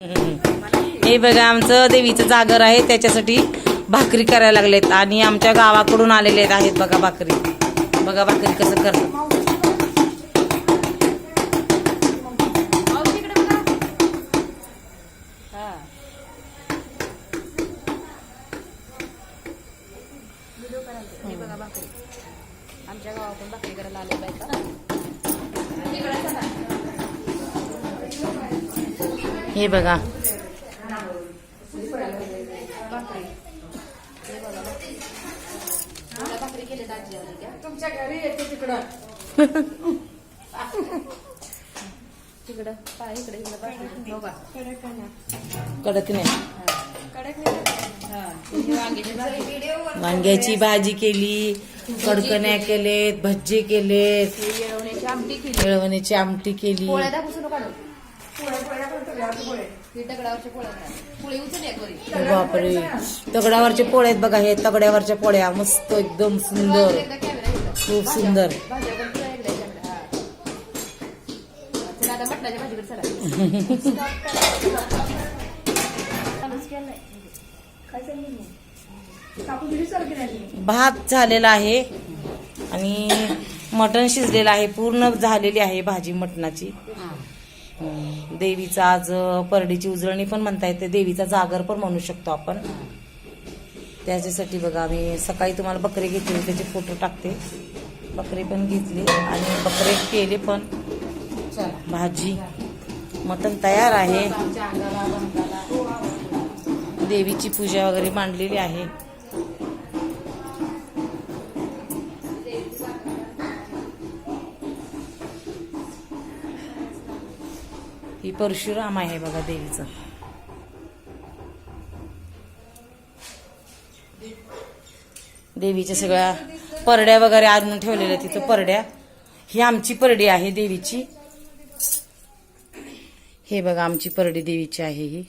हे बघा आमचं देवीचं जागर आहे, त्याच्यासाठी भाकरी करायला लागलेत आणि आमच्या गावाकडून आलेले आहेत बघा भाकरी. बघा भाकरी कसं करतात. आमच्या गावातून भाकरी करायला आले बायका. हे बघा भाकरी केले तुमच्या घरी येते तिकडं तिकडं पाय इकडे इकडे भाकरी हो का कडक नाही. कडक नाही. वांग्याची भाजी केली, कडकण्या केलेत, भज्जे केलेत, येळवण्याची आमटी केली. येळवण्याची आमटी केली. पोळ्या दाखवून काढून पोळ्या पण तुझ्यावर पोळे ही दगडावरच्या पोळ्या पोळी उचल एक वरी. बापरे, तगड्यावरचे पोळे आहेत बघा. हे तगड्यावरच्या पोळ्या मस्त एकदम सुंदर, एकदा कॅमेरा घेतला. खूप सुंदर. भाज्या पण तुला एकदा याच्याकडे. चला आता मटणाच्या भाजीकडे चला. कापून दिली सर की नाही? भात झालेला आहे आणि मटण शिजलेलं आहे, पूर्ण झालेली आहे भाजी मटणाची. देवीचा आज परडीची उजळणी पण म्हणता येते, देवीचा जागर पण म्हणू शकतो आपण. त्याच्यासाठी बघा आम्ही सकाळी तुम्हाला बकरे घेतले, त्याचे फोटो टाकते. बकरे पण घेतले आणि बकरे केले पण. भाजी मटण तयार आहे. देवीची पूजा वगैरे मांडलेली आहे. ही परशुराम आहे बघा देवीचं. देवीच्या सगळ्या परड्या वगैरे आणून ठेवलेल्या तिथं परड्या. ही आमची परडी आहे देवीची. हे बघा आमची परडी देवीची आहे ही.